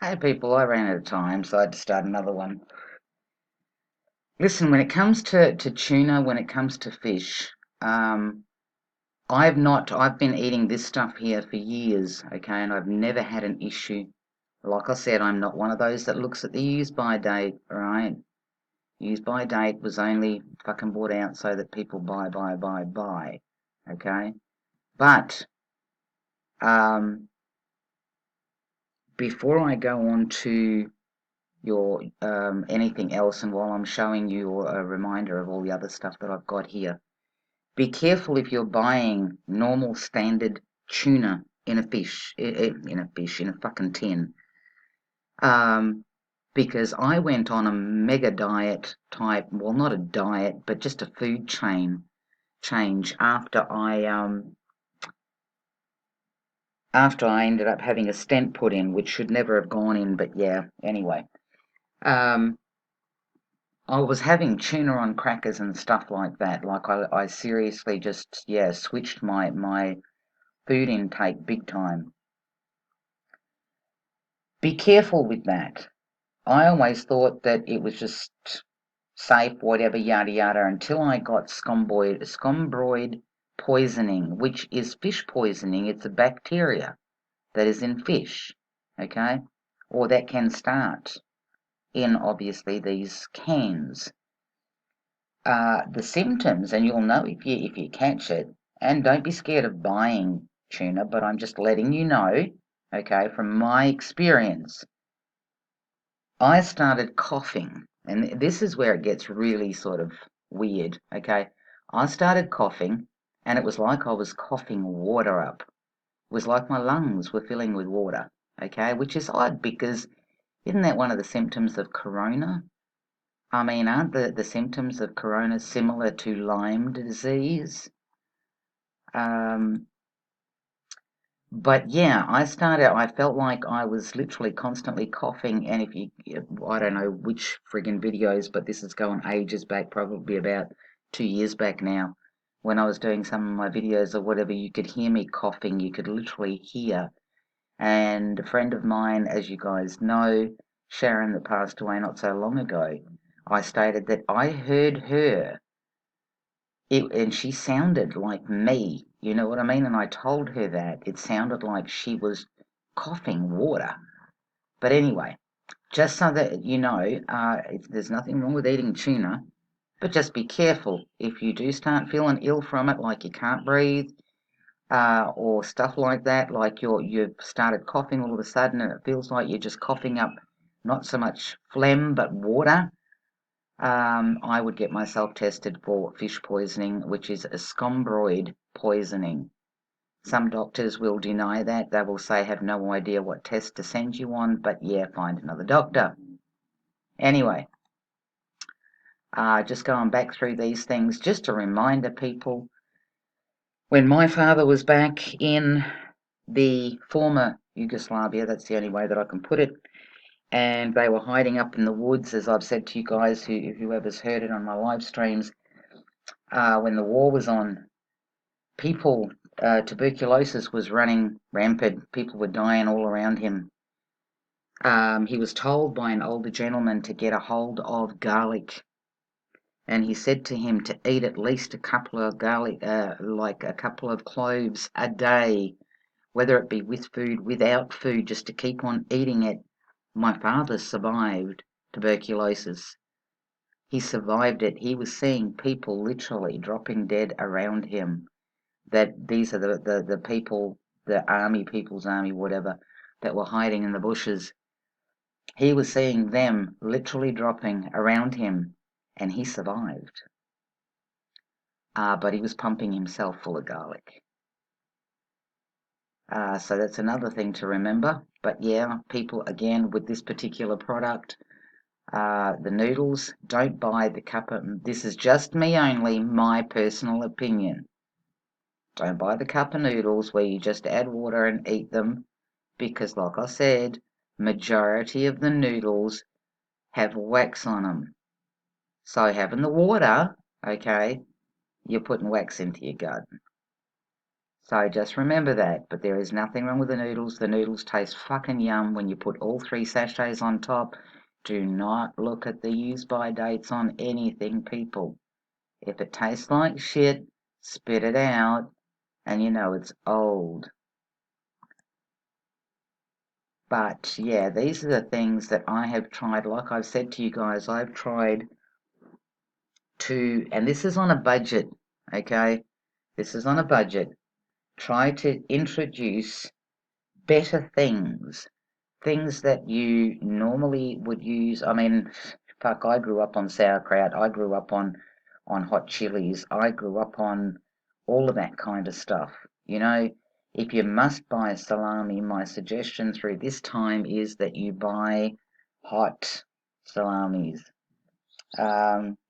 Hey people, I ran out of time, so I had to start another one. Listen, when it comes to tuna, when it comes to fish, um, I've been eating this stuff here for years, okay, and I've never had an issue. Like I said, I'm not one of those that looks at the use by date, right? Use by date was only fucking brought out so that people buy, okay? But, um, before I go on to your anything else, and while I'm showing you a reminder of all the other stuff that I've got here, be careful if you're buying normal standard tuna in a in a fucking tin. Um, because I went on a mega diet type, well, not a diet, but just a food change after I ended up having a stent put in, which should never have gone in, but yeah, anyway. Um, I was having tuna on crackers and stuff like that. Like I seriously just, yeah, switched my food intake big time. Be careful with that. I always thought that it was just safe, whatever, yada yada, until I got scombroid poisoning, which is fish poisoning. It's a bacteria that is in fish, okay? Or that can start in, obviously, these cans. The symptoms, and you'll know if you catch it. And don't be scared of buying tuna, but I'm just letting you know, okay, from my experience. I started coughing, and this is where it gets really sort of weird, okay? I started coughing, and it was like I was coughing water up. It was like my lungs were filling with water, okay? Which is odd because isn't that one of the symptoms of corona? I mean, aren't the symptoms of corona similar to Lyme disease? Um, but yeah, I felt like I was literally constantly coughing. And I don't know which friggin' videos, but this is going ages back, probably about 2 years back now, when I was doing some of my videos or whatever, you could hear me coughing. You could literally hear. And a friend of mine, as you guys know, Sharon, that passed away not so long ago, I stated that I heard her and she sounded like me, you know what I mean? And I told her that it sounded like she was coughing water. But anyway, just so that you know, there's nothing wrong with eating tuna, but just be careful if you do start feeling ill from it, like you can't breathe, or stuff like that, like you've started coughing all of a sudden, and it feels like you're just coughing up not so much phlegm but water. I would get myself tested for fish poisoning, which is a scombroid poisoning. Some doctors will deny that. They will say have no idea what test to send you on, but yeah, find another doctor. Anyway, just going back through these things, just a reminder, people, when my father was back in the former Yugoslavia, that's the only way that I can put it, and they were hiding up in the woods, as I've said to you guys, whoever's heard it on my live streams, when the war was on, people, tuberculosis was running rampant. People were dying all around him. He was told by an older gentleman to get a hold of garlic, and he said to him to eat at least a couple of garlic, like a couple of cloves a day, whether it be with food, without food, just to keep on eating it. My father survived tuberculosis. He survived it. He was seeing people literally dropping dead around him. That these are the people, the army, people's army, whatever, that were hiding in the bushes. He was seeing them literally dropping around him, and he survived. But he was pumping himself full of garlic. So that's another thing to remember. But yeah, people, again, with this particular product, the noodles, don't buy the cup of, this is just me only, my personal opinion. Don't buy the cup of noodles where you just add water and eat them, because like I said, majority of the noodles have wax on them. So having the water, okay, you're putting wax into your gut. So just remember that. But there is nothing wrong with the noodles. The noodles taste fucking yum when you put all 3 sachets on top. Do not look at the use-by dates on anything, people. If it tastes like shit, spit it out, and you know it's old. But yeah, these are the things that I have tried. Like I've said to you guys, I've tried to, and this is on a budget, okay? This is on a budget. Try to introduce better things that you normally would use. I mean, fuck, I grew up on sauerkraut. I grew up on hot chilies. I grew up on all of that kind of stuff. You know, if you must buy salami, my suggestion through this time is that you buy hot salamis.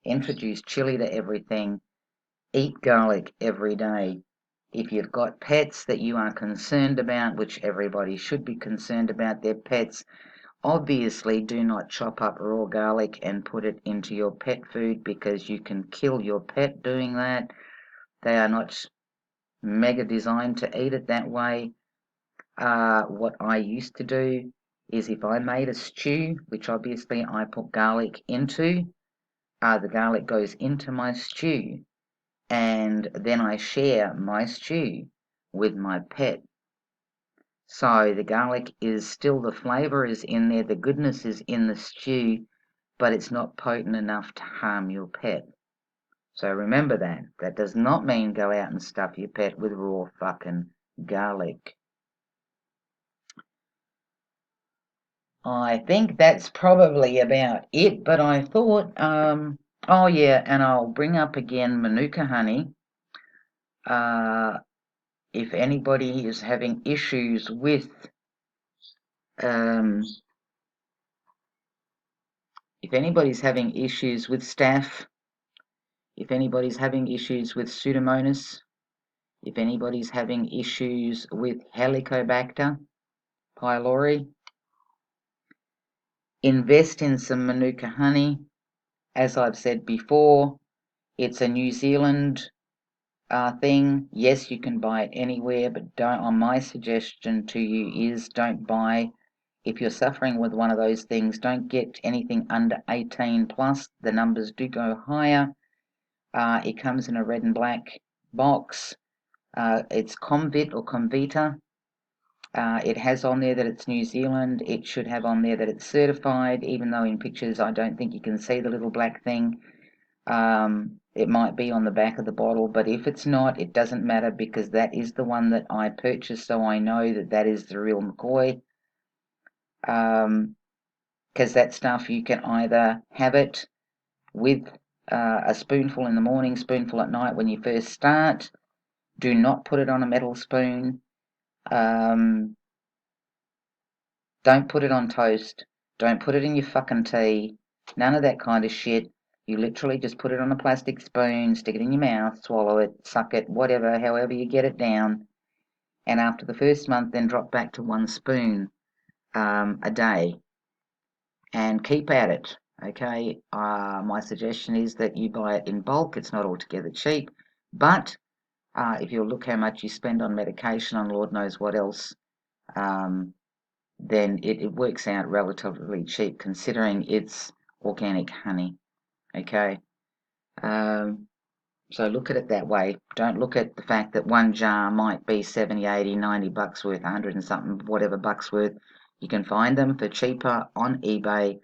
Introduce chili to everything. Eat garlic every day. If you've got pets that you are concerned about, which everybody should be concerned about their pets, obviously do not chop up raw garlic and put it into your pet food because you can kill your pet doing that. They are not mega designed to eat it that way. What I used to do is if I made a stew, which obviously I put garlic into, the garlic goes into my stew, and then I share my stew with my pet. So the garlic is still, the flavour is in there, the goodness is in the stew, but it's not potent enough to harm your pet. So remember that. That does not mean go out and stuff your pet with raw fucking garlic. I think that's probably about it, but I thought, oh yeah, and I'll bring up again Manuka honey. If anybody is having issues with, if anybody's having issues with staph, if anybody's having issues with Pseudomonas, if anybody's having issues with Helicobacter pylori, invest in some Manuka honey. As I've said before, it's a New Zealand thing. Yes, you can buy it anywhere, but don't. On my suggestion to you is don't buy. If you're suffering with one of those things, don't get anything under 18 plus. The numbers do go higher. It comes in a red and black box. It's Comvit or Comvita. It has on there that it's New Zealand. It should have on there that it's certified, even though in pictures I don't think you can see the little black thing. It might be on the back of the bottle, but if it's not, it doesn't matter because that is the one that I purchased, so I know that that is the real McCoy. Because that stuff you can either have it with a spoonful in the morning, spoonful at night when you first start. Do not put it on a metal spoon. Don't put it on toast. Don't put it in your fucking tea. None of that kind of shit. You literally just put it on a plastic spoon, stick it in your mouth, swallow it, suck it, whatever, however you get it down. And after the first month, then drop back to 1 spoon a day and keep at it. Okay, my suggestion is that you buy it in bulk. It's not altogether cheap, but if you look how much you spend on medication and Lord knows what else, then it works out relatively cheap considering it's organic honey. Okay, so look at it that way. Don't look at the fact that one jar might be 70, 80, 90 bucks worth, 100 and something, whatever bucks worth. You can find them for cheaper on eBay.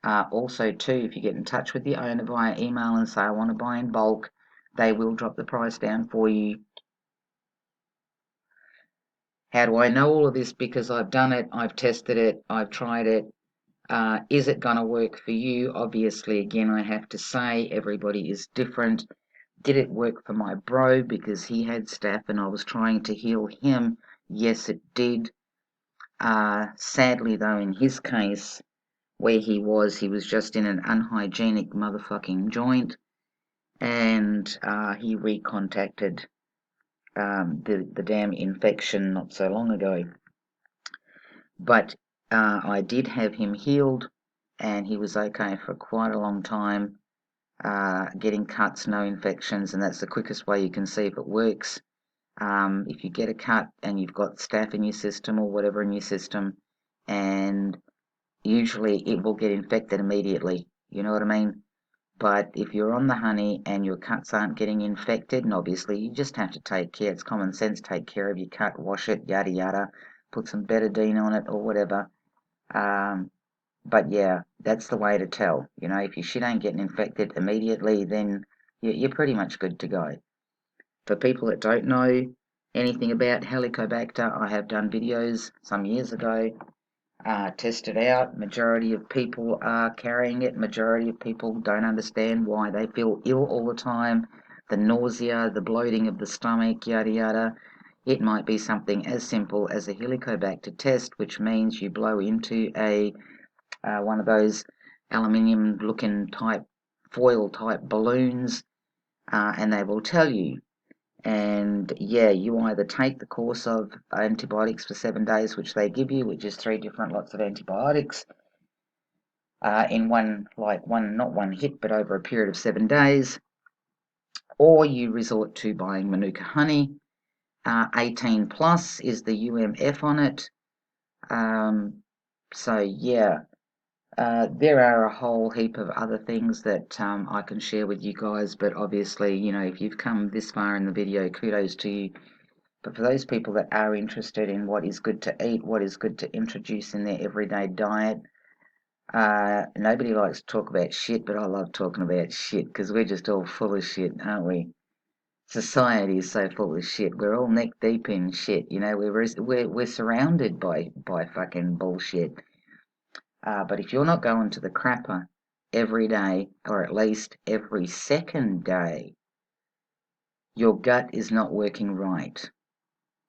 Also, too, if you get in touch with the owner via email and say, I want to buy in bulk, they will drop the price down for you. How do I know all of this? Because I've done it, I've tested it, I've tried it. Is it going to work for you? Obviously, again, I have to say everybody is different. Did it work for my bro because he had staph and I was trying to heal him? Yes, it did. Sadly, though, in his case, where he was just in an unhygienic motherfucking joint, and he recontacted the damn infection not so long ago. But I did have him healed, and he was okay for quite a long time, getting cuts, no infections, and that's the quickest way you can see if it works. If you get a cut and you've got staph in your system or whatever in your system, and usually it will get infected immediately. You know what I mean? But if you're on the honey and your cuts aren't getting infected, and obviously you just have to take care, it's common sense, take care of your cut, wash it, yada yada, put some betadine on it or whatever. But yeah, that's the way to tell. You know, if your shit ain't getting infected immediately, then you're pretty much good to go. For people that don't know anything about Helicobacter, I have done videos some years ago, tested out. Majority of people are carrying it. Majority of people don't understand why they feel ill all the time. The nausea, the bloating of the stomach, yada yada. It might be something as simple as a Helicobacter test, which means you blow into one of those aluminium looking type foil type balloons, and they will tell you. And yeah, you either take the course of antibiotics for 7 days, which they give you, which is 3 different lots of antibiotics, in not one hit, but over a period of 7 days, or you resort to buying Manuka honey. 18 plus is the UMF on it. So yeah, there are a whole heap of other things that I can share with you guys, but obviously, you know, if you've come this far in the video, kudos to you. But for those people that are interested in what is good to eat, what is good to introduce in their everyday diet, nobody likes to talk about shit, but I love talking about shit because we're just all full of shit, aren't we? Society is so full of shit. We're all neck deep in shit. You know, we're surrounded by fucking bullshit. But if you're not going to the crapper every day, or at least every second day, your gut is not working right.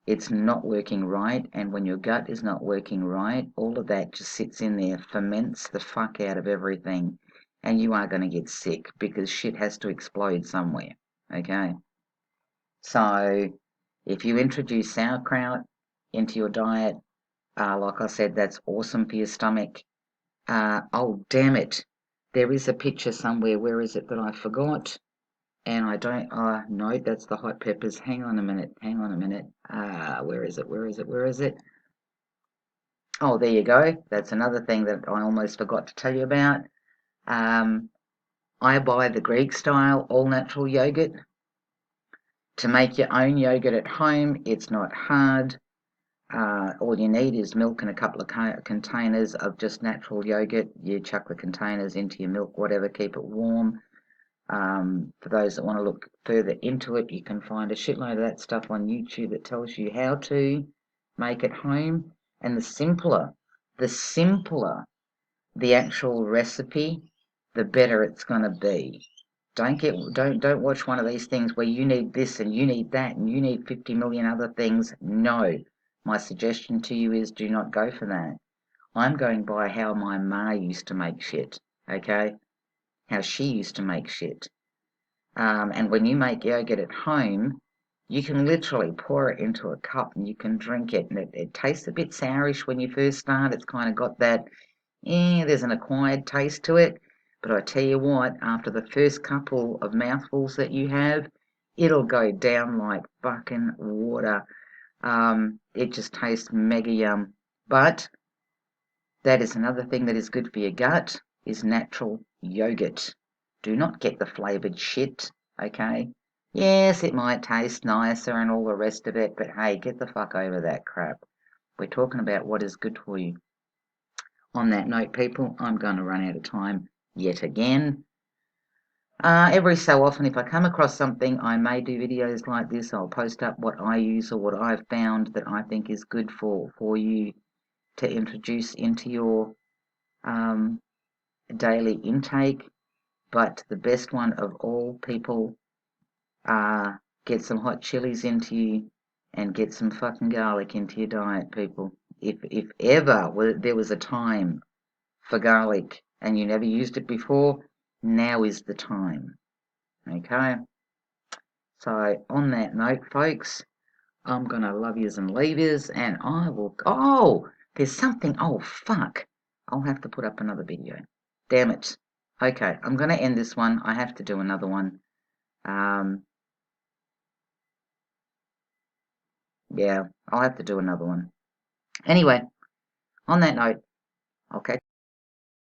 It's not working right, and when your gut is not working right, all of that just sits in there, ferments the fuck out of everything, and you are going to get sick because shit has to explode somewhere. Okay? So, if you introduce sauerkraut into your diet, like I said, that's awesome for your stomach. Oh, damn it. There is a picture somewhere. Where is it that I forgot? And I don't, no, that's the hot peppers. Hang on a minute. Where is it? Oh, there you go. That's another thing that I almost forgot to tell you about. I buy the Greek style all natural yogurt. To make your own yogurt at home, it's not hard. All you need is milk and a couple of containers of just natural yogurt. You chuck the containers into your milk, whatever, keep it warm. For those that want to look further into it, you can find a shitload of that stuff on YouTube that tells you how to make it home. And the simpler the actual recipe, the better it's going to be. Don't watch one of these things where you need this and you need that and you need 50 million other things. No. My suggestion to you is do not go for that. I'm going by how my ma used to make shit, okay? How she used to make shit. And when you make yogurt at home, you can literally pour it into a cup and you can drink it. And it tastes a bit sourish when you first start. It's kind of got that, there's an acquired taste to it. But I tell you what, after the first couple of mouthfuls that you have, it'll go down like fucking water. It just tastes mega yum. But that is another thing that is good for your gut, is natural yogurt. Do not get the flavoured shit, okay? Yes, it might taste nicer and all the rest of it, but hey, get the fuck over that crap. We're talking about what is good for you. On that note, people, I'm going to run out of time yet again. Every so often, if I come across something, I may do videos like this. I'll post up what I use or what I've found that I think is good for you to introduce into your daily intake. But the best one of all, people, get some hot chilies into you and get some fucking garlic into your diet, people. If ever there was a time for garlic and you never used it before, now is the time. Okay? So on that note, folks, I'm gonna love yous and leave yous, and I will. Oh, there's something. Oh fuck! I'll have to put up another video. Damn it. Okay, I'm gonna end this one. I have to do another one. Yeah, I'll have to do another one. Anyway, on that note, I'll catch